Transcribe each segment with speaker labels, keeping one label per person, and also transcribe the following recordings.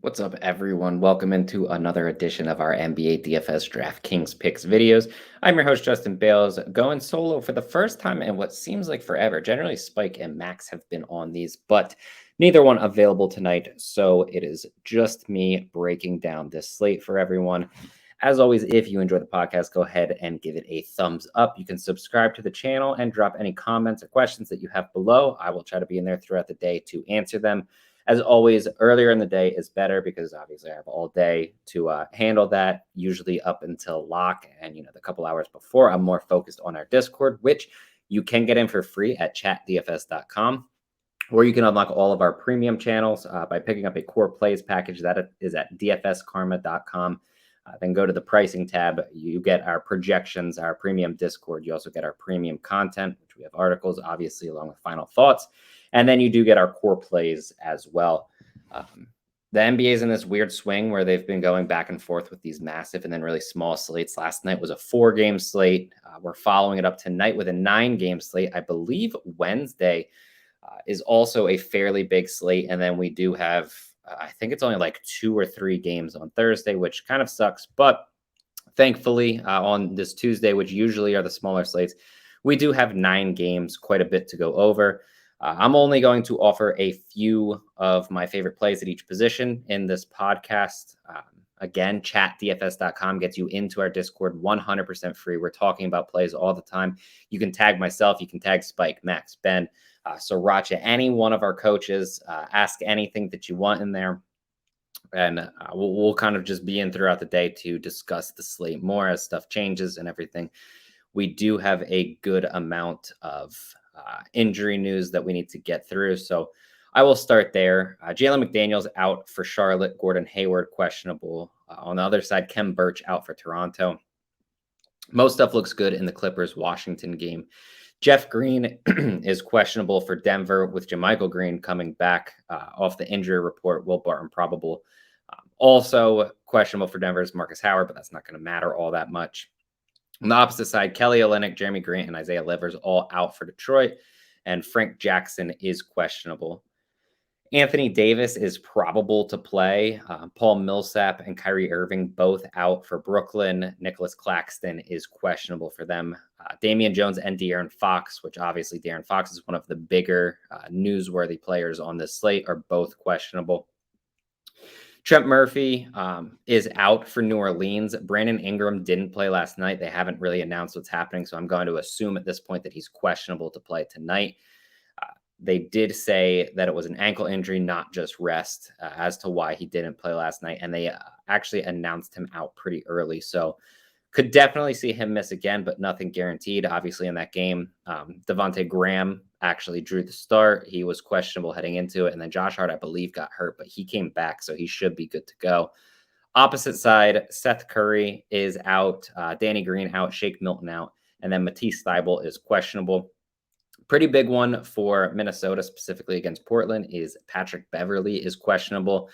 Speaker 1: What's up, everyone? Welcome into another edition of our NBA DFS DraftKings Picks videos. I'm your host, Justin Bales, going solo for the first time in what seems like forever. Generally, Spike and Max have been on these, but neither one available tonight. So it is just me breaking down this slate for everyone. As always, if you enjoy the podcast, go ahead and give it a thumbs up. You can subscribe to the channel and drop any comments or questions that you have below. I will try to be in there throughout the day to answer them. As always, earlier in the day is better because obviously I have all day to handle that, usually up until lock. And, the couple hours before, I'm more focused on our Discord, which you can get in for free at chatdfs.com. Or you can unlock all of our premium channels by picking up a core plays package that is at dfskarma.com. Then go to the pricing tab. You get our projections, our premium Discord. You also get our premium content, which we have articles, obviously, along with final thoughts. And then you do get our core plays as well. The NBA is in this weird swing where they've been going back and forth with these massive and then really small slates. Last night was a 4-game slate. We're following it up tonight with a 9-game slate. I believe Wednesday is also a fairly big slate. And then we do have, I think it's only like 2 or 3 games on Thursday, which kind of sucks. But thankfully, on this Tuesday, which usually are the smaller slates, we do have 9 games, quite a bit to go over. I'm only going to offer a few of my favorite plays at each position in this podcast. Again, chatdfs.com gets you into our Discord 100% free. We're talking about plays all the time. You can tag myself. You can tag Spike, Max, Ben, Sriracha, any one of our coaches. Ask anything that you want in there. And we'll kind of just be in throughout the day to discuss the slate more as stuff changes and everything. We do have a good amount of injury news that we need to get through. So I will start there. Jalen McDaniels out for Charlotte. Gordon Hayward questionable. On the other side, Kem Birch out for Toronto. Most stuff looks good in the Clippers-Washington game. Jeff Green is questionable for Denver with JaMychal Green coming back off the injury report. Will Barton probable. Also questionable for Denver is Marcus Howard, but that's not going to matter all that much. On the opposite side, Kelly Olynyk, Jeremy Grant, and Isaiah Livers all out for Detroit, and Frank Jackson is questionable. Anthony Davis is probable to play. Paul Millsap and Kyrie Irving both out for Brooklyn. Nicholas Claxton is questionable for them. Damian Jones and De'Aaron Fox, which obviously De'Aaron Fox is one of the bigger newsworthy players on this slate, are both questionable. Trent Murphy is out for New Orleans. Brandon Ingram didn't play last night. They haven't really announced what's happening, so I'm going to assume at this point that he's questionable to play tonight. They did say that it was an ankle injury, not just rest, as to why he didn't play last night, and they actually announced him out pretty early, so could definitely see him miss again, but nothing guaranteed. Obviously, in that game, Devontae Graham actually drew the start. He was questionable heading into it. And then Josh Hart, I believe, got hurt, but he came back, so he should be good to go. Opposite side, Seth Curry is out. Danny Green out. Shake Milton out. And then Matisse Thybulle is questionable. Pretty big one for Minnesota, specifically against Portland, is Patrick Beverley is questionable.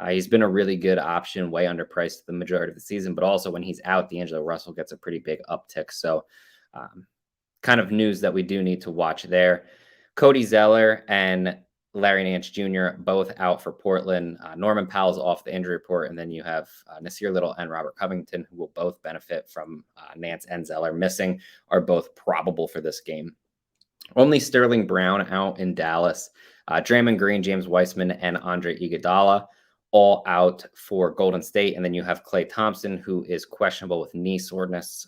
Speaker 1: He's been a really good option, way underpriced the majority of the season, but also when he's out, D'Angelo Russell gets a pretty big uptick. So kind of news that we do need to watch there. Cody Zeller and Larry Nance Jr. both out for Portland. Norman Powell's off the injury report, and then you have Nasir Little and Robert Covington, who will both benefit from Nance and Zeller missing, are both probable for this game. Only Sterling Brown out in Dallas. Draymond Green, James Weissman, and Andre Iguodala all out for Golden State. And then you have Klay Thompson, who is questionable with knee soreness.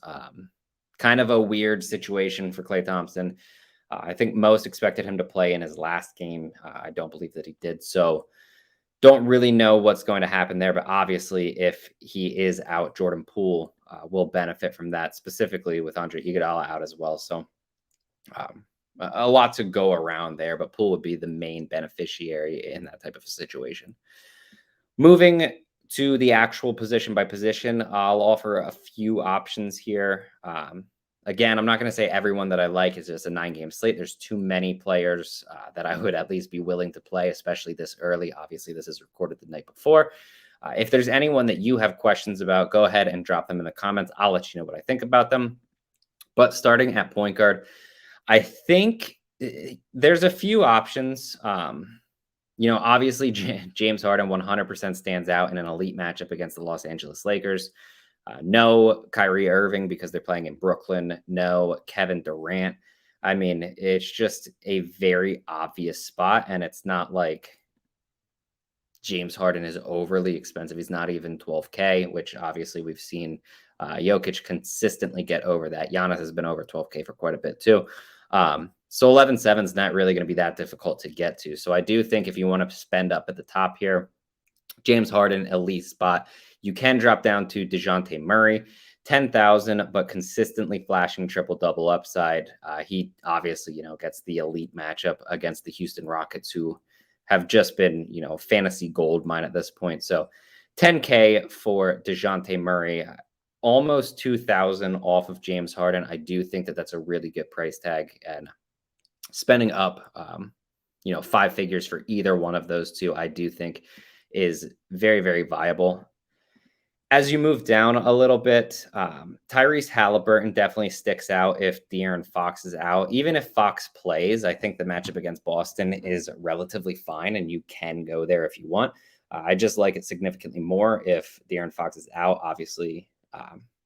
Speaker 1: Kind of a weird situation for Klay Thompson. I think most expected him to play in his last game. I don't believe that he did. So don't really know what's going to happen there. But obviously, if he is out, Jordan Poole will benefit from that, specifically with Andre Iguodala out as well. So a lot to go around there, but Poole would be the main beneficiary in that type of a situation. Moving to the actual position by position, I'll offer a few options here. Again, I'm not going to say everyone that I like is just a 9-game slate. There's too many players that I would at least be willing to play, especially this early. Obviously, this is recorded the night before. If there's anyone that you have questions about, go ahead and drop them in the comments. I'll let you know what I think about them. But starting at point guard, I think there's a few options. Obviously, James Harden 100% stands out in an elite matchup against the Los Angeles Lakers. No Kyrie Irving because they're playing in Brooklyn. No Kevin Durant. I mean, it's just a very obvious spot, and it's not like James Harden is overly expensive. He's not even 12K, which obviously we've seen Jokic consistently get over that. Giannis has been over 12K for quite a bit too. So 11.7 is not really going to be that difficult to get to. So I do think if you want to spend up at the top here, James Harden, elite spot. You can drop down to DeJounte Murray, 10,000, but consistently flashing triple-double upside. He obviously, gets the elite matchup against the Houston Rockets, who have just been, fantasy gold mine at this point. So 10K for DeJounte Murray, almost 2,000 off of James Harden. I do think that that's a really good price tag, and spending up, 5 figures for either one of those two, I do think is very, very viable. As you move down a little bit, Tyrese Halliburton definitely sticks out if De'Aaron Fox is out. Even if Fox plays, I think the matchup against Boston is relatively fine, and you can go there if you want. I just like it significantly more if De'Aaron Fox is out. Obviously,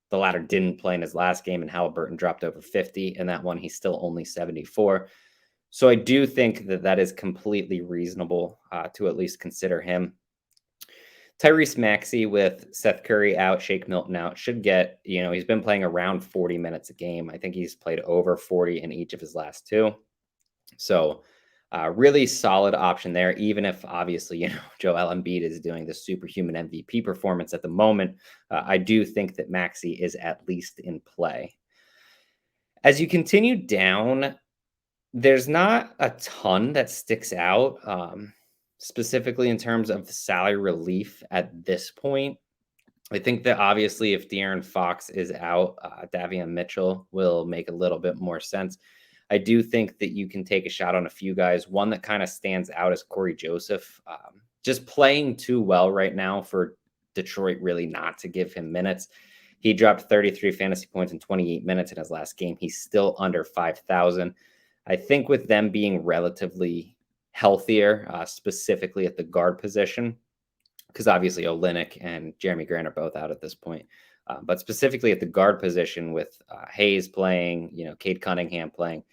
Speaker 1: the latter didn't play in his last game, and Halliburton dropped over 50. In that one, he's still only 74. So I do think that that is completely reasonable to at least consider him. Tyrese Maxey with Seth Curry out, Shake Milton out should get, he's been playing around 40 minutes a game. I think he's played over 40 in each of his last two. So really solid option there, even if obviously, Joel Embiid is doing the superhuman MVP performance at the moment. I do think that Maxey is at least in play. As you continue down, there's not a ton that sticks out. Specifically in terms of salary relief at this point. I think that obviously if De'Aaron Fox is out, Davion Mitchell will make a little bit more sense. I do think that you can take a shot on a few guys. One that kind of stands out is Corey Joseph. Just playing too well right now for Detroit really not to give him minutes. He dropped 33 fantasy points in 28 minutes in his last game. He's still under 5,000. I think with them being relatively healthier, specifically at the guard position, because obviously Olynyk and Jeremy Grant are both out at this point. But specifically at the guard position with Hayes playing, Cade Cunningham playing,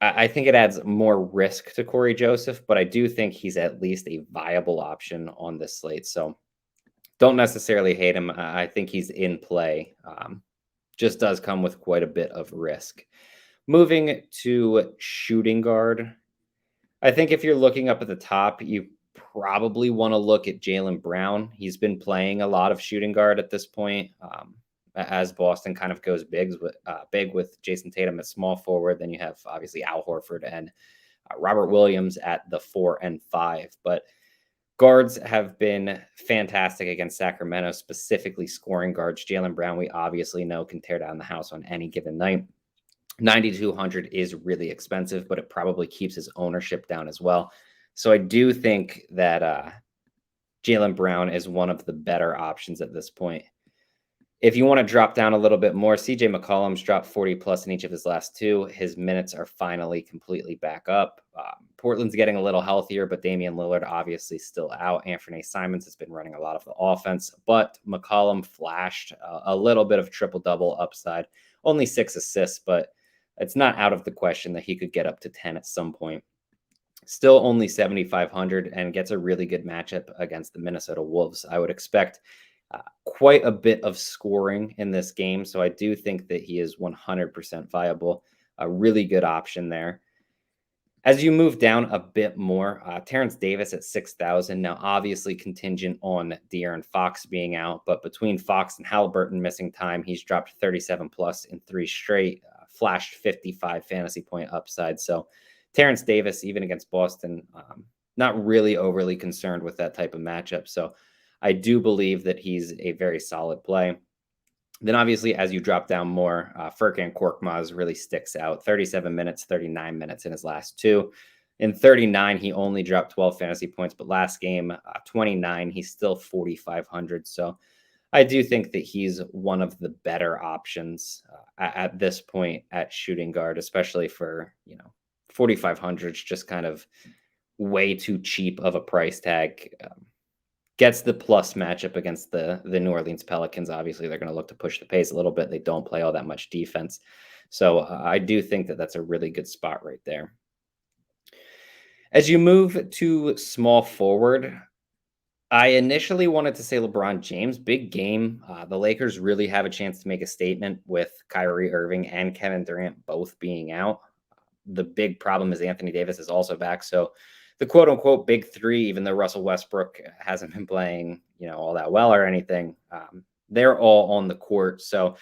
Speaker 1: I think it adds more risk to Corey Joseph, but I do think he's at least a viable option on this slate. So don't necessarily hate him. I think he's in play. Just does come with quite a bit of risk. Moving to shooting guard, I think if you're looking up at the top, you probably want to look at Jaylen Brown. He's been playing a lot of shooting guard at this point, as Boston kind of goes big with Jason Tatum at small forward. Then you have obviously Al Horford and Robert Williams at the 4 and 5. But guards have been fantastic against Sacramento, specifically scoring guards. Jaylen Brown, we obviously know, can tear down the house on any given night. 9,200 is really expensive, but it probably keeps his ownership down as well. So I do think that Jaylen Brown is one of the better options at this point. If you want to drop down a little bit more, CJ McCollum's dropped 40 plus in each of his last two. His minutes are finally completely back up. Portland's getting a little healthier, but Damian Lillard obviously still out. Anthony Simons has been running a lot of the offense, but McCollum flashed a little bit of triple-double upside. Only 6 assists, but it's not out of the question that he could get up to 10 at some point. Still only 7,500 and gets a really good matchup against the Minnesota Wolves. I would expect quite a bit of scoring in this game. So I do think that he is 100% viable. A really good option there. As you move down a bit more, Terrence Davis at 6,000. Now, obviously contingent on De'Aaron Fox being out, but between Fox and Halliburton missing time, he's dropped 37 plus in 3 straight, flashed 55 fantasy point upside. So Terrence Davis, even against Boston, not really overly concerned with that type of matchup. So I do believe that he's a very solid play. Then obviously, as you drop down more, Furkan Korkmaz really sticks out. 37 minutes, 39 minutes in his last two. In 39, he only dropped 12 fantasy points, but last game, 29, he's still 4,500. So I do think that he's one of the better options at this point at shooting guard, especially for, 4,500 is just kind of way too cheap of a price tag. Gets the plus matchup against the New Orleans Pelicans. Obviously, they're going to look to push the pace a little bit. They don't play all that much defense. So I do think that that's a really good spot right there. As you move to small forward, I initially wanted to say LeBron James, big game. The Lakers really have a chance to make a statement with Kyrie Irving and Kevin Durant both being out. The big problem is Anthony Davis is also back. So the quote unquote big three, even though Russell Westbrook hasn't been playing, all that well or anything, they're all on the court. So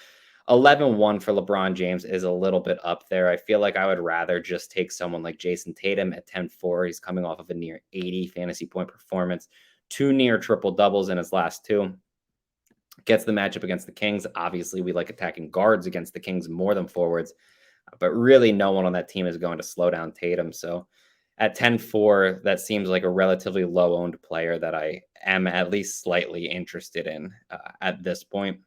Speaker 1: 11-1 for LeBron James is a little bit up there. I feel like I would rather just take someone like Jason Tatum at 10-4. He's coming off of a near 80 fantasy point performance, 2 near triple doubles in his last 2. Gets the matchup against the Kings. Obviously, we like attacking guards against the Kings more than forwards, but really no one on that team is going to slow down Tatum. So at 10-4, that seems like a relatively low-owned player that I am at least slightly interested in at this point.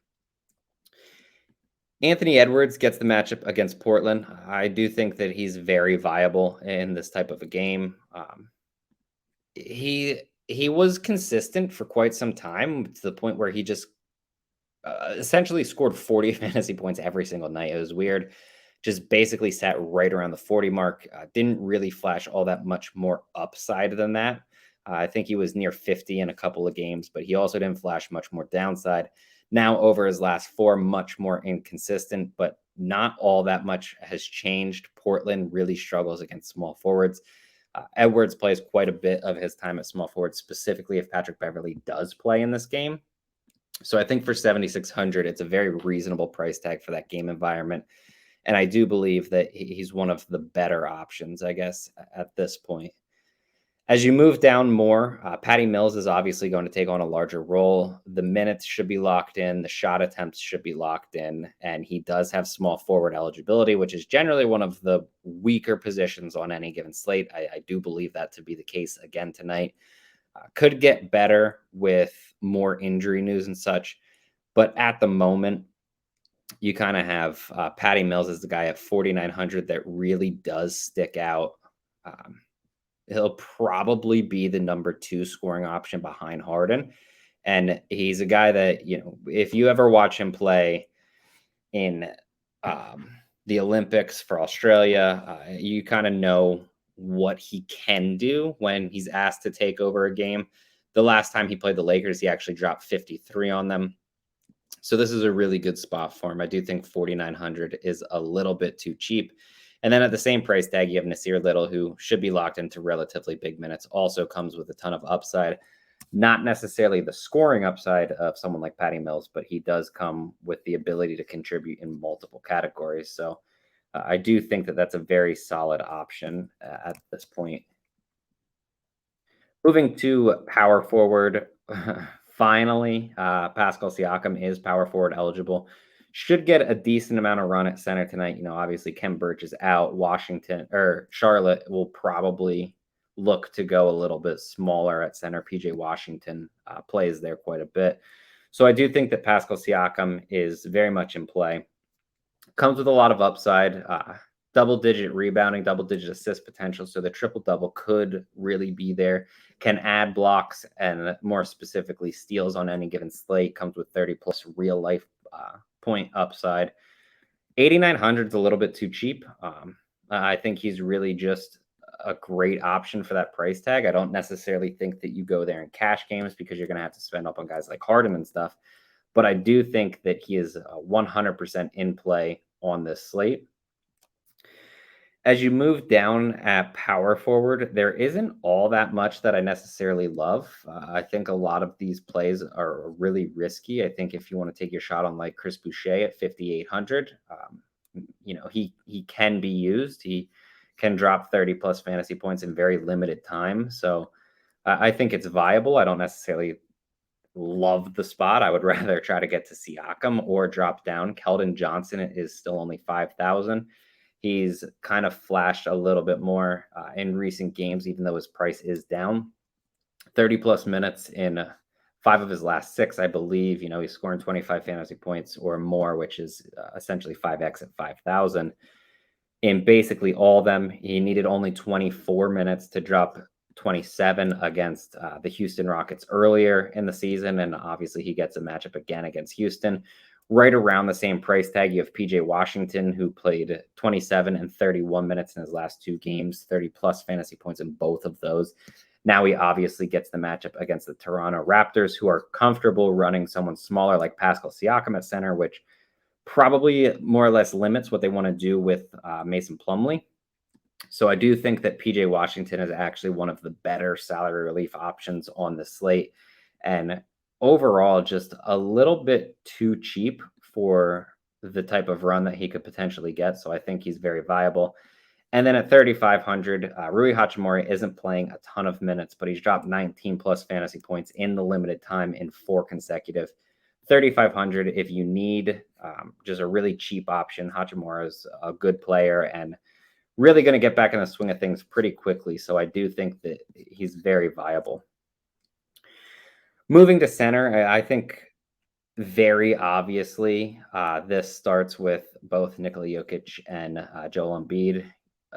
Speaker 1: Anthony Edwards gets the matchup against Portland. I do think that he's very viable in this type of a game. He was consistent for quite some time to the point where he just essentially scored 40 fantasy points every single night. It was weird. Just basically sat right around the 40 mark. Didn't really flash all that much more upside than that. I think he was near 50 in a couple of games, but he also didn't flash much more downside. Now over his last 4, much more inconsistent, but not all that much has changed. Portland really struggles against small forwards. Edwards plays quite a bit of his time at small forward, specifically if Patrick Beverley does play in this game. So I think for 7,600, it's a very reasonable price tag for that game environment. And I do believe that he's one of the better options, I guess, at this point. As you move down more, Patty Mills is obviously going to take on a larger role. The minutes should be locked in. The shot attempts should be locked in. And he does have small forward eligibility, which is generally one of the weaker positions on any given slate. I do believe that to be the case again tonight. Could get better with more injury news and such. But at the moment, you kind of have Patty Mills as the guy at 4,900 that really does stick out. He'll probably be the number 2 scoring option behind Harden. And he's a guy that, if you ever watch him play in the Olympics for Australia, you kind of know what he can do when he's asked to take over a game. The last time he played the Lakers, he actually dropped 53 on them. So this is a really good spot for him. I do think 4,900 is a little bit too cheap. And then at the same price tag, you have Nasir Little, who should be locked into relatively big minutes, also comes with a ton of upside. Not necessarily the scoring upside of someone like Patty Mills, but he does come with the ability to contribute in multiple categories. So I do think that that's a very solid option at this point. Moving to power forward, finally, Pascal Siakam is power forward eligible. Should get a decent amount of run at center tonight. Obviously Kem Birch is out. Charlotte will probably look to go a little bit smaller at center. PJ Washington plays there quite a bit. So I do think that Pascal Siakam is very much in play. Comes with a lot of upside, double-digit rebounding, double-digit assist potential. So the triple-double could really be there. Can add blocks and more specifically steals on any given slate. Comes with 30-plus real-life point upside. 8,900 is a little bit too cheap. I think he's really just a great option for that price tag. I don't necessarily think that you go there in cash games because you're going to have to spend up on guys like Harden and stuff. But I do think that he is 100% in play on this slate. As you move down at power forward, there isn't all that much that I necessarily love. I think a lot of these plays are really risky. I think if you want to take your shot on like Chris Boucher at 5,800, he can be used. He can drop 30 plus fantasy points in very limited time. So I think it's viable. I don't necessarily love the spot. I would rather try to get to Siakam or drop down. Keldon Johnson is still only 5,000. He's kind of flashed a little bit more in recent games, even though his price is down. 30-plus minutes in 5 of his last 6, I believe. He's scoring 25 fantasy points or more, which is essentially 5x at 5,000. In basically all of them, he needed only 24 minutes to drop 27 against the Houston Rockets earlier in the season. And obviously he gets a matchup again against Houston. Right around the same price tag, you have PJ Washington, who played 27 and 31 minutes in his last 2 games, 30 plus fantasy points in both of those. Now he obviously gets the matchup against the Toronto Raptors, who are comfortable running someone smaller like Pascal Siakam at center, which probably more or less limits what they want to do with Mason Plumlee. So I do think that PJ Washington is actually one of the better salary relief options on the slate. And overall, just a little bit too cheap for the type of run that he could potentially get. So I think he's very viable. And then at 3,500, Rui Hachimura isn't playing a ton of minutes, but he's dropped 19 plus fantasy points in the limited time in 4 consecutive. 3,500, if you need just a really cheap option, Hachimura is a good player and really going to get back in the swing of things pretty quickly. So I do think that he's very viable. Moving to center, I think very obviously this starts with both Nikola Jokic and Joel Embiid.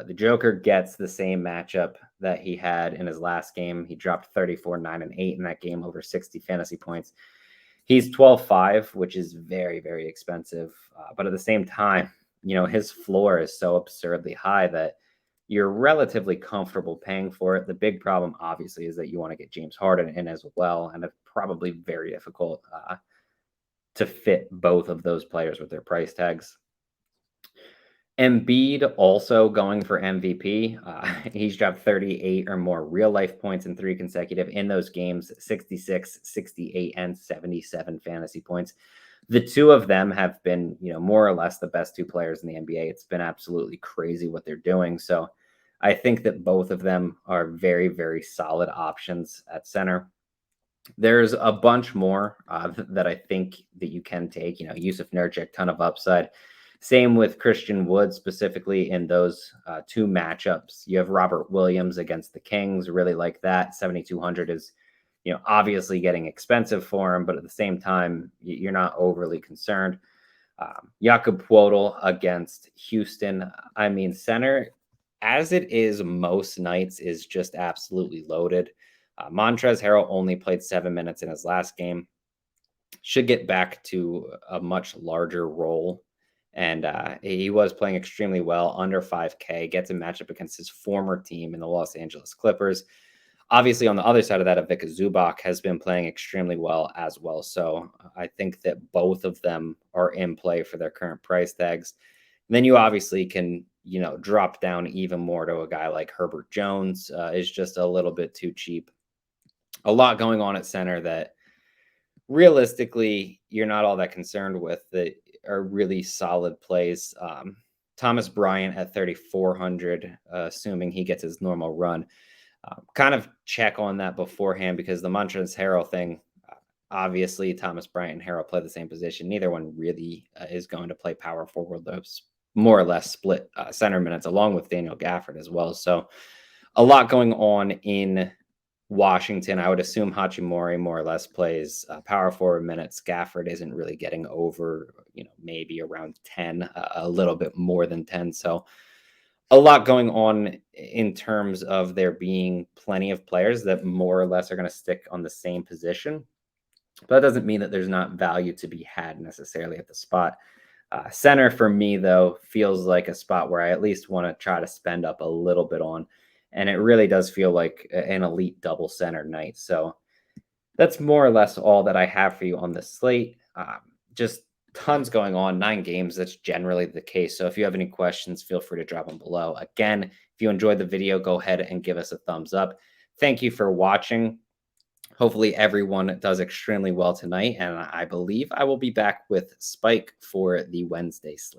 Speaker 1: The Joker gets the same matchup that he had in his last game. He dropped 34, 9, and 8 in that game, over 60 fantasy points. He's 12.5, which is very, very expensive. But at the same time, his floor is so absurdly high that you're relatively comfortable paying for it. The big problem, obviously, is that you want to get James Harden in as well. And it's probably very difficult to fit both of those players with their price tags. Embiid also going for MVP. He's dropped 38 or more real life points in 3 consecutive in those games, 66, 68, and 77 fantasy points. The 2 of them have been, more or less the best 2 players in the NBA. It's been absolutely crazy what they're doing. So I think that both of them are very, very solid options at center. There's a bunch more that I think that you can take. Yusuf Nurkic, ton of upside. Same with Christian Wood, specifically in those 2 matchups. You have Robert Williams against the Kings. Really like that. 7,200 is, obviously getting expensive for him, but at the same time, you're not overly concerned. Jakob Poeltl against Houston. I mean, center, as it is most nights, is just absolutely loaded. Montrezl Harrell only played 7 minutes in his last game. Should get back to a much larger role. And he was playing extremely well, under 5K, gets a matchup against his former team in the Los Angeles Clippers. Obviously, on the other side of that, Ivica Zubac has been playing extremely well as well. So I think that both of them are in play for their current price tags. And then you obviously can, drop down even more to a guy like Herbert Jones. Is just a little bit too cheap. A lot going on at center that realistically you're not all that concerned with, that are really solid plays. Thomas Bryant at 3,400, assuming he gets his normal run. Kind of check on that beforehand, because the Montrezl Harrell thing, obviously Thomas Bryant and Harrell play the same position. Neither one really is going to play power forward. Those more or less split center minutes, along with Daniel Gafford as well. So a lot going on in Washington. I would assume Hachimura more or less plays power forward minutes. Gafford isn't really getting over, maybe around 10, a little bit more than 10. So a lot going on in terms of there being plenty of players that more or less are going to stick on the same position. But that doesn't mean that there's not value to be had necessarily at the spot. Center for me, though, feels like a spot where I at least want to try to spend up a little bit on. And it really does feel like an elite double center night. So that's more or less all that I have for you on the slate. Just tons going on, 9 games. That's generally the case. So if you have any questions, feel free to drop them below. Again, if you enjoyed the video, go ahead and give us a thumbs up. Thank you for watching. Hopefully everyone does extremely well tonight. And I believe I will be back with Spike for the Wednesday slate.